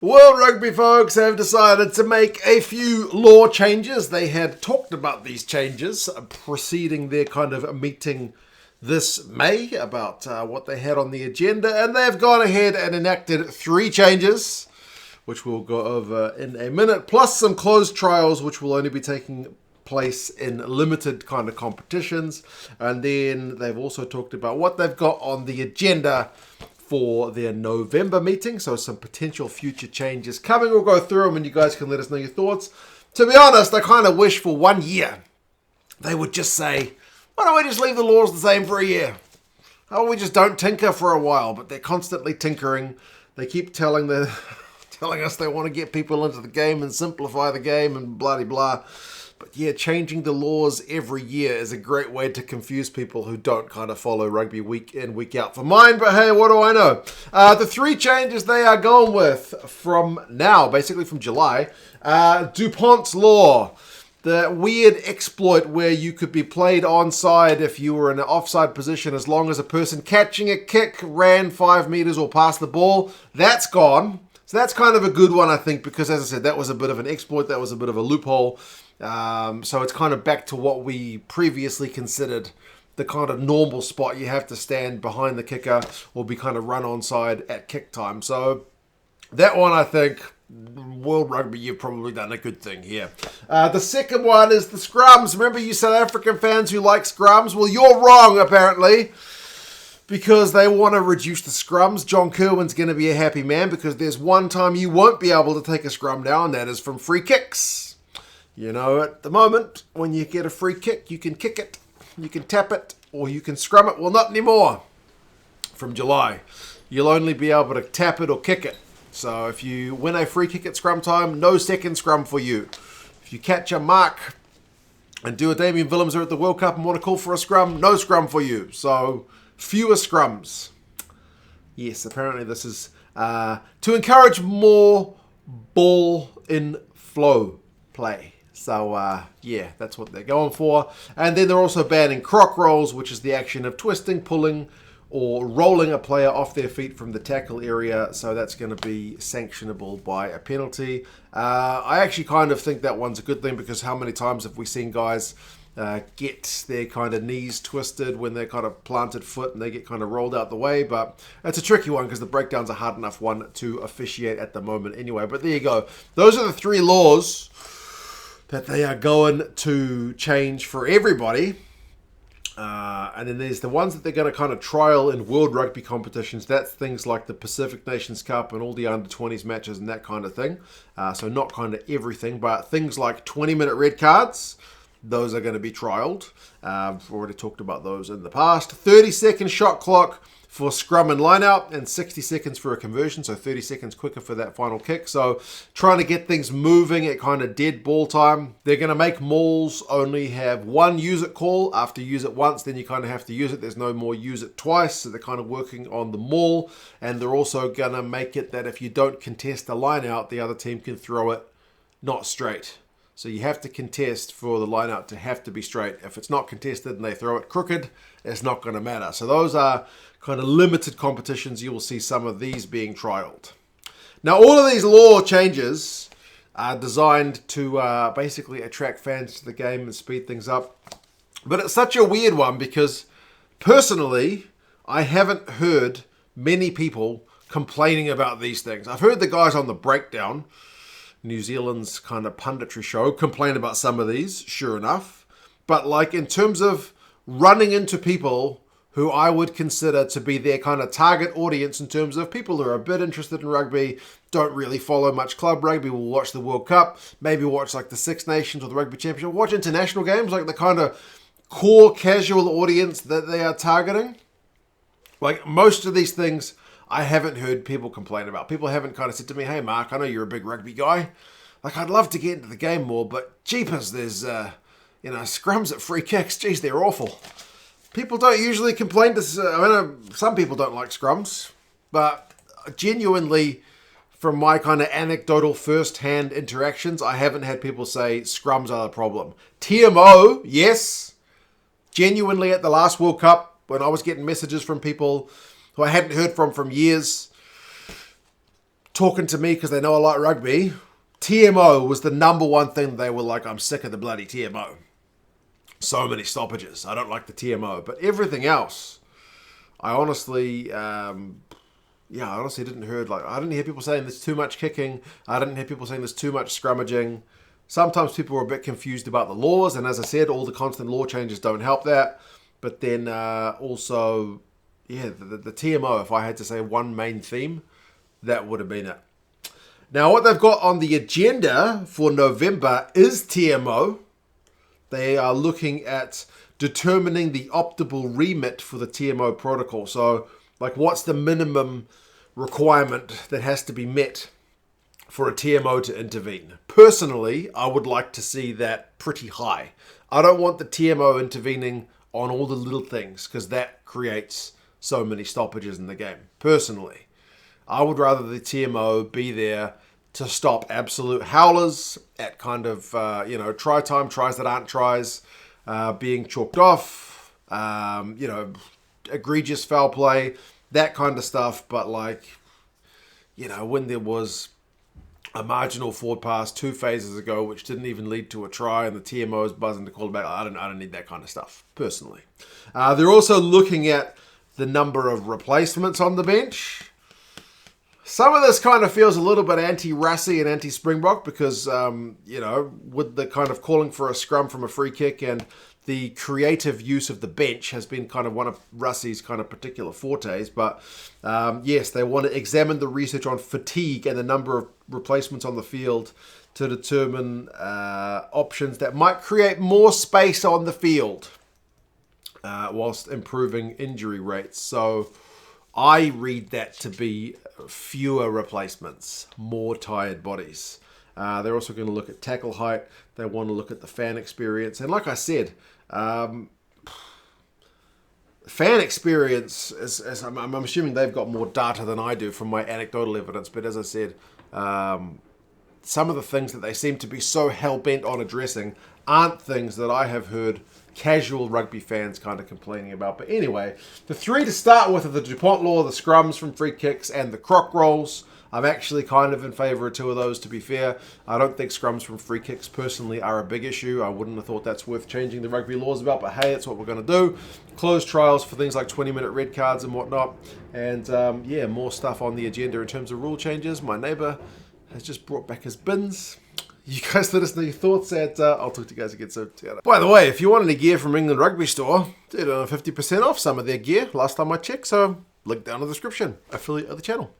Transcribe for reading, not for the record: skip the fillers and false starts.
World Rugby folks have decided to make a few law changes. They had talked about these changes preceding their kind of meeting this May about what they had on the agenda, and they've gone ahead and enacted 3 changes, which we'll go over in a minute, plus some closed trials which will only be taking place in limited kind of competitions. And then they've also talked about what they've got on the agenda for their November meeting, so some potential future changes coming. We'll go through them and you guys can let us know your thoughts. To be honest, I kind of wish for 1 year they would just say, why don't we just leave the laws the same for a year? How about we just don't tinker for a while? But they're constantly tinkering. They keep telling us they want to get people into the game and simplify the game and blah, blah. But yeah, changing the laws every year is a great way to confuse people who don't kind of follow rugby week in, week out for mine. But hey, what do I know? The 3 changes they are going with from now, basically from July. Dupont's Law. The weird exploit where you could be played onside if you were in an offside position as long as a person catching a kick ran 5 meters or past the ball. That's gone. So that's kind of a good one, I think, because as I said, that was a bit of an exploit. That was a bit of a loophole. So it's kind of back to what we previously considered the kind of normal spot. You have to stand behind the kicker or be kind of run onside at kick time. So that one, I think, World Rugby, you've probably done a good thing here. The second one is the scrums. Remember you South African fans who like scrums? Well, you're wrong, apparently, because they want to reduce the scrums. John Kerwin's going to be a happy man because there's one time you won't be able to take a scrum now, and that is from free kicks. You know, at the moment, when you get a free kick, you can kick it, you can tap it, or you can scrum it. Well, not anymore. From July, you'll only be able to tap it or kick it. So if you win a free kick at scrum time, no second scrum for you. If you catch a mark and do a Damien Willemser at the World Cup and want to call for a scrum, no scrum for you. So fewer scrums. Yes, apparently this is to encourage more ball in flow play. So, yeah, that's what they're going for. And then they're also banning Croc Rolls, which is the action of twisting, pulling, or rolling a player off their feet from the tackle area. So that's going to be sanctionable by a penalty. I actually kind of think that one's a good thing because how many times have we seen guys get their kind of knees twisted when they're kind of planted foot and they get kind of rolled out the way? But it's a tricky one because the breakdown's a hard enough one to officiate at the moment anyway. But there you go. Those are the 3 laws that they are going to change for everybody. And then there's the ones that they're going to kind of trial in World Rugby competitions. That's things like the Pacific Nations Cup and all the under-20s matches and that kind of thing. So not kind of everything, but things like 20-minute red cards, those are going to be trialed. I've already talked about those in the past. 30-second shot clock for scrum and line out, and 60 seconds for a conversion, so 30 seconds quicker for that final kick. So trying to get things moving at kind of dead ball time. They're going to make mauls only have 1 use it call. After use it once, then you kind of have to use it. There's no more use it twice, so they're kind of working on the maul. And they're also going to make it that if you don't contest the line out, the other team can throw it not straight. So you have to contest for the line out to have to be straight. If it's not contested and they throw it crooked, it's not going to matter. So those are kind of limited competitions. You will see some of these being trialed. Now, all of these law changes are designed to basically attract fans to the game and speed things up. But it's such a weird one because personally, I haven't heard many people complaining about these things. I've heard the guys on the Breakdown, New Zealand's kind of punditry show, complain about some of these, sure enough. But like in terms of running into people who I would consider to be their kind of target audience in terms of people who are a bit interested in rugby, don't really follow much club rugby, will watch the World Cup, maybe watch like the Six Nations or the Rugby Championship, watch international games, like the kind of core casual audience that they are targeting. Like most of these things, I haven't heard people complain about. People haven't kind of said to me, hey Mark, I know you're a big rugby guy. Like I'd love to get into the game more, but jeepers, there's, scrums at free kicks. Geez, they're awful. People don't usually complain to, some people don't like scrums, but genuinely, from my kind of anecdotal first-hand interactions, I haven't had people say scrums are the problem. TMO, yes, genuinely at the last World Cup, when I was getting messages from people who I hadn't heard from years, talking to me because they know I like rugby, TMO was the number one thing they were like, I'm sick of the bloody TMO. So many stoppages. I don't like the TMO. But everything else, I honestly, I honestly didn't hear, I didn't hear people saying there's too much kicking. I didn't hear people saying there's too much scrummaging. Sometimes people were a bit confused about the laws. And as I said, all the constant law changes don't help that. But then also, the TMO, if I had to say one main theme, that would have been it. Now, what they've got on the agenda for November is TMO. They are looking at determining the optimal remit for the TMO protocol. So, what's the minimum requirement that has to be met for a TMO to intervene? Personally, I would like to see that pretty high. I don't want the TMO intervening on all the little things because that creates so many stoppages in the game. Personally, I would rather the TMO be there to stop absolute howlers at kind of, try time, tries that aren't tries, being chalked off, egregious foul play, that kind of stuff. But when there was a marginal forward pass 2 phases ago, which didn't even lead to a try, and the TMO is buzzing to call it back, I don't need that kind of stuff, personally. They're also looking at the number of replacements on the bench. Some of this kind of feels a little bit anti-Rassie and anti-Springbok because, with the kind of calling for a scrum from a free kick and the creative use of the bench has been kind of one of Rassie's kind of particular fortes. But yes, they want to examine the research on fatigue and the number of replacements on the field to determine options that might create more space on the field whilst improving injury rates. So I read that to be fewer replacements, more tired bodies. They're also going to look at tackle height. They want to look at the fan experience. And like I said, fan experience, I'm assuming they've got more data than I do from my anecdotal evidence. But as I said, some of the things that they seem to be so hell-bent on addressing aren't things that I have heard casual rugby fans kind of complaining about. But anyway, the 3 to start with are the Dupont Law, the Scrums from free kicks, and the Croc Rolls. I'm actually kind of in favour of 2 of those, to be fair. I don't think scrums from free kicks personally are a big issue. I wouldn't have thought that's worth changing the rugby laws about, but hey, it's what we're going to do. Closed trials for things like 20-minute red cards and whatnot. And more stuff on the agenda in terms of rule changes. My neighbour has just brought back his bins. You guys let us know your thoughts, and I'll talk to you guys again soon. By the way, if you want any gear from England Rugby Store, they're doing 50% off some of their gear last time I checked, so link down in the description. Affiliate of the channel.